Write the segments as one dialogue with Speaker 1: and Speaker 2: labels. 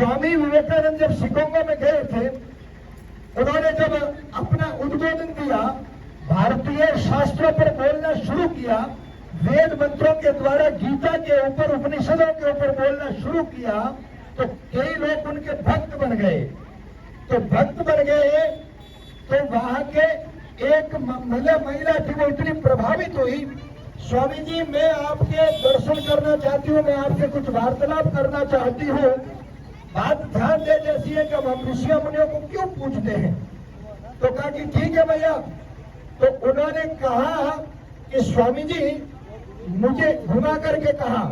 Speaker 1: स्वामी विवेकानंद जब शिकागो में गए थे, उन्होंने जब अपना उद्बोधन दिया, भारतीय शास्त्रों पर बोलना शुरू किया, वेद मंत्रों के द्वारा गीता के ऊपर, उपनिषदों के ऊपर बोलना शुरू किया, तो कई लोग उनके भक्त बन गए। तो भक्त बन गए तो वहां के एक महिला थी, वो इतनी प्रभावित हुई, स्वामी जी मैं आपके दर्शन करना चाहती हूँ, मैं आपसे कुछ वार्तालाप करना चाहती हूँ। बात ध्यान दे जैसी है कि हम ऋषि मुनियों को क्यों पूछते हैं। तो कहा कि ठीक है भैया। तो उन्होंने कहा कि स्वामी जी, मुझे घुमा करके कहा,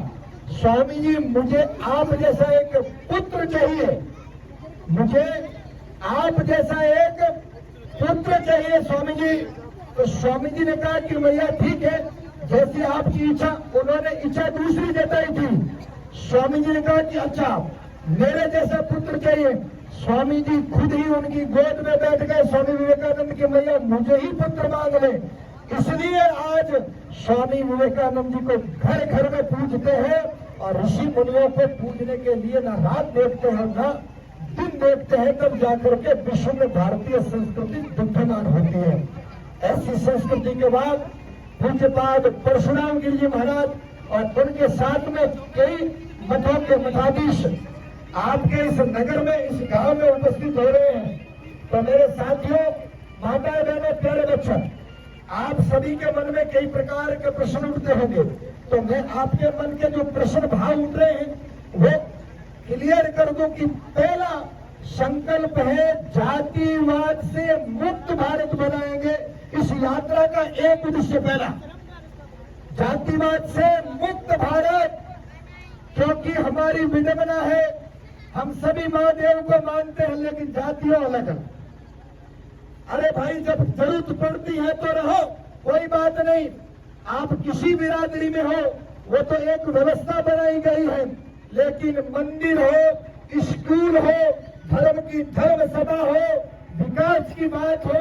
Speaker 1: स्वामी जी मुझे आप जैसा एक पुत्र चाहिए, मुझे आप जैसा एक पुत्र चाहिए स्वामी जी। तो स्वामी जी ने कहा कि भैया ठीक है, जैसी आपकी इच्छा। उन्होंने इच्छा दूसरी जताई थी। स्वामी जी ने कहा कि अच्छा मेरे जैसा पुत्र चाहिए। स्वामी जी खुद ही उनकी गोद में बैठ गए, स्वामी विवेकानंद की भैया मुझे ही पुत्र मांग ले। इसलिए आज स्वामी विवेकानंद जी को घर घर में पूजते हैं और ऋषि मुनियों को पूजने के लिए ना रात देखते हैं ना दिन देखते हैं, तब जाकर के विश्व में भारतीय संस्कृति विद्यमान होती है। ऐसी संस्कृति के बाद पूज्यपाद परशुराम गिरि जी महाराज और उनके साथ में कई मठों के मठाधीश आपके इस नगर में, इस गांव में उपस्थित हो रहे हैं। तो मेरे साथियों, माताएं बहनों, प्यारे बच्चों, आप सभी के मन में कई प्रकार के प्रश्न उठते होंगे। तो मैं आपके मन के जो प्रश्न भाव उठ रहे हैं वो क्लियर कर दूं कि पहला संकल्प है जातिवाद से मुक्त भारत बनाएंगे। इस यात्रा का एक उद्देश्य पहला, जातिवाद से मुक्त भारत, क्योंकि हमारी विडंबना है, हम सभी महादेव को मानते हैं लेकिन जातियों अलग अलग। अरे भाई जब जरूरत पड़ती है तो रहो, कोई बात नहीं, आप किसी बिरादरी में हो, वो तो एक व्यवस्था बनाई गई है। लेकिन मंदिर हो, स्कूल हो, धर्म की धर्म सभा हो, विकास की बात हो,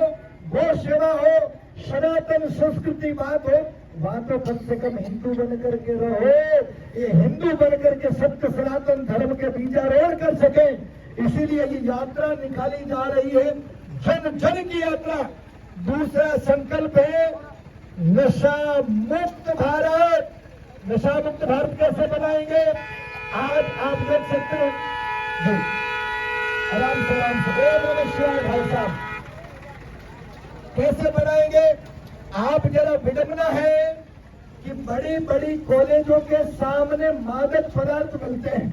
Speaker 1: गौ सेवा हो, सनातन संस्कृति बात हो, वहां तो कम से कम हिंदू बन करके रहो। ये हिंदू बन करके सत्य सनातन धर्म के बीजारोहण कर सके, इसीलिए ये यात्रा निकाली जा रही है, जन जन की यात्रा। दूसरा संकल्प है नशा मुक्त भारत। नशा मुक्त भारत कैसे बनाएंगे? आज आप देख सकते हैं जी, आराम से ओम नमः शिवाय। भाई साहब कैसे बनाएंगे? आप जरा विडंबना है कि बड़ी बड़ी कॉलेजों के सामने मादक पदार्थ मिलते हैं।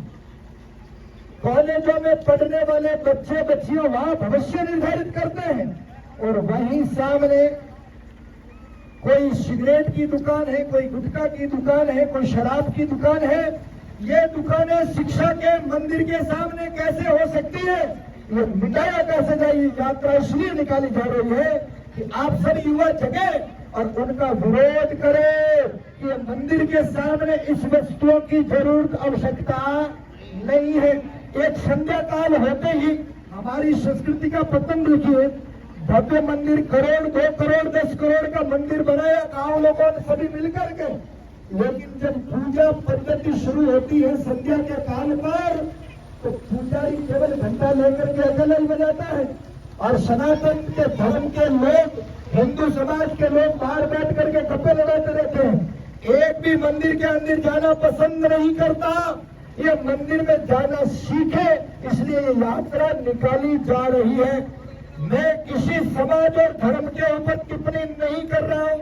Speaker 1: कॉलेजों में पढ़ने वाले बच्चे बच्चियों वहां भविष्य निर्धारित करते हैं, और वहीं सामने कोई सिगरेट की दुकान है, कोई गुटखा की दुकान है, कोई शराब की दुकान है। ये दुकानें शिक्षा के मंदिर के सामने कैसे हो सकती है? ये मिटाया कैसे जाए? ये यात्रा इसलिए निकाली जा रही है कि आप सब युवा जगे और उनका विरोध करें कि मंदिर के सामने इस वस्तुओं की जरूरत आवश्यकता नहीं है। एक संध्या काल होते ही हमारी संस्कृति का पतन देखिए। भव्य मंदिर, करोड़ 2 करोड़ 10 करोड़ का मंदिर बनाया गांव लोगों ने सभी मिलकर के, लेकिन जब पूजा पद्धति शुरू होती है संध्या के काल पर, तो पुजारी केवल घंटा लेकर के अकेला ही बजाता है और सनातन के धर्म के लोग, हिंदू समाज के लोग बाहर बैठ करके गप्पे लगाते रहते हैं। एक भी मंदिर के अंदर जाना पसंद नहीं करता। ये मंदिर में जाना सीखे, इसलिए ये यात्रा निकाली जा रही है। मैं किसी समाज और धर्म के ऊपर टिप्पणी नहीं कर रहा हूं,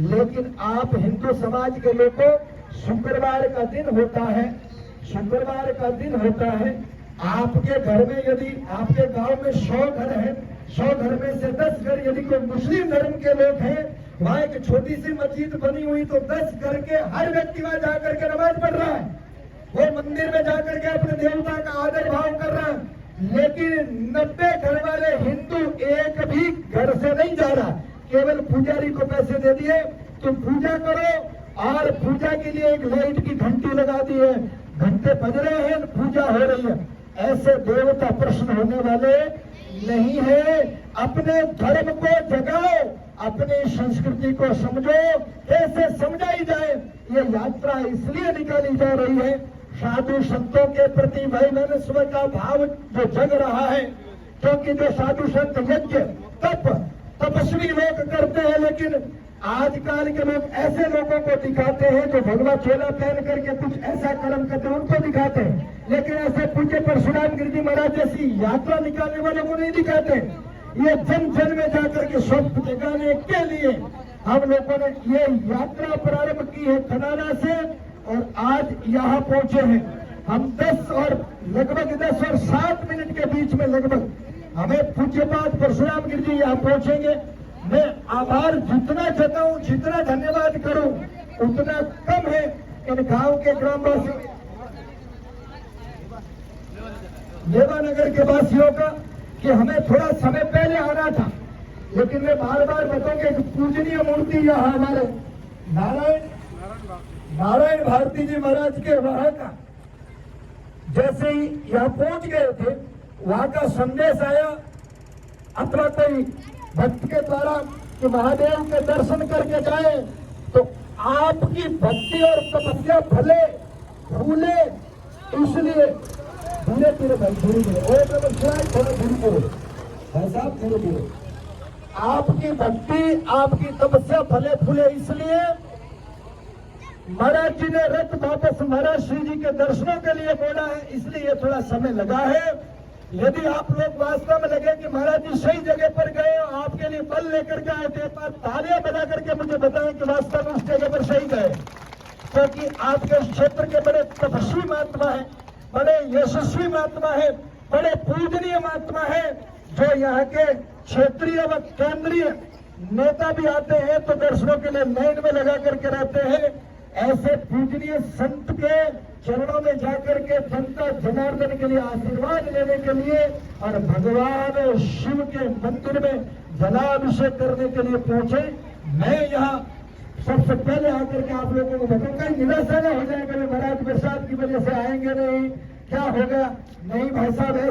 Speaker 1: लेकिन आप हिंदू समाज के लोगों, शुक्रवार का दिन होता है, शुक्रवार का दिन होता है, आपके घर में यदि आपके गांव में 100 घर हैं, 100 घर में से 10 घर यदि कोई मुस्लिम धर्म के लोग हैं, वहां एक छोटी सी मस्जिद बनी हुई, तो 10 घर के हर व्यक्ति वहां जाकर के नमाज पढ़ रहा है, वो मंदिर में जाकर के अपने देवता का आदर भाव कर रहा है। लेकिन 90 घर वाले हिंदू एक भी घर से नहीं जा रहा, केवल पुजारी को पैसे दे दिए, तुम पूजा करो, और पूजा के लिए एक लाइट की घंटी लगा दी है, घंटे बज रहे हैं, पूजा हो रही है। ऐसे देवता प्रश्न होने वाले नहीं है। अपने धर्म को जगाओ, अपनी संस्कृति को समझो, कैसे समझाई जाए। ये यात्रा इसलिए निकाली जा रही है, साधु संतों के प्रति वैमनस्व का भाव जो जग रहा है, क्योंकि जो साधु संत यज्ञ तप तपस्वी लोग करते हैं, लेकिन आजकल के लोग ऐसे लोगों को दिखाते हैं जो भगवा चोला पहन करके कुछ ऐसा कर्म करते हैं, उनको दिखाते हैं, लेकिन ऐसे पूज्य परशुराम गिरिजी महाराज जैसी यात्रा निकालने वालों को नहीं दिखाते। ये जन जन में जाकर के स्वप्न जगाने के लिए हम लोगों ने ये यात्रा प्रारंभ की है खनाना से, और आज यहाँ पहुंचे हैं हम 10 और लगभग 10 और 7 मिनट के बीच में लगभग हमें पूज्यपाद परशुराम गिरिजी यहाँ पहुंचेंगे। मैं आभार जितना जताऊं, जितना धन्यवाद करूं, उतना कम है इन गांव के ग्रामवासियों, देवानगर के वासियों का, कि हमें थोड़ा समय पहले आना था, लेकिन मैं बार बार बताऊंगा कि पूजनीय मूर्ति यहाँ हमारे नारायण भारती जी महाराज के वहां का जैसे ही यहाँ पहुंच गए थे, वहां का संदेश आया अथवा कोई भक्त के द्वारा कि महादेव के दर्शन करके जाए, तो आपकी भक्ति और तपस्या फले फूले, इसलिए धीरे धीरे भाई धीरे धीरे थोड़ा धीरे धीरे भाई साहब धीरे धीरे, आपकी भक्ति आपकी तपस्या फले फूले, इसलिए महाराज जी ने रथ वापस महाराज श्री जी के दर्शनों के लिए बोला है, इसलिए थोड़ा समय लगा है। यदि आप लोग वास्तव में लगे कि महाराज जी सही जगह पर गए और आपके लिए बल लेकर के आए थे, पर तालियां बजा करके मुझे बताएं कि वास्तव में उस जगह पर सही गए, क्योंकि आपके क्षेत्र के बड़े तपस्वी महात्मा है, बड़े यशस्वी महात्मा है, बड़े पूजनीय महात्मा है, जो यहाँ के क्षेत्रीय व केंद्रीय नेता भी आते हैं तो दर्शनों के लिए लाइन में लगा करके रहते हैं। ऐसे पूजनीय संत के चरणों में जाकर के जनता जनार्दन के लिए आशीर्वाद लेने के लिए और भगवान शिव के मंदिर में जलाभिषेक करने के लिए पहुंचे। मैं यहाँ सबसे पहले आकर के आप लोगों को बताऊंगा, निराशा न हो जाएगा महाराज बरसात की वजह से आएंगे नहीं, क्या होगा, नहीं भाई साहब ऐसा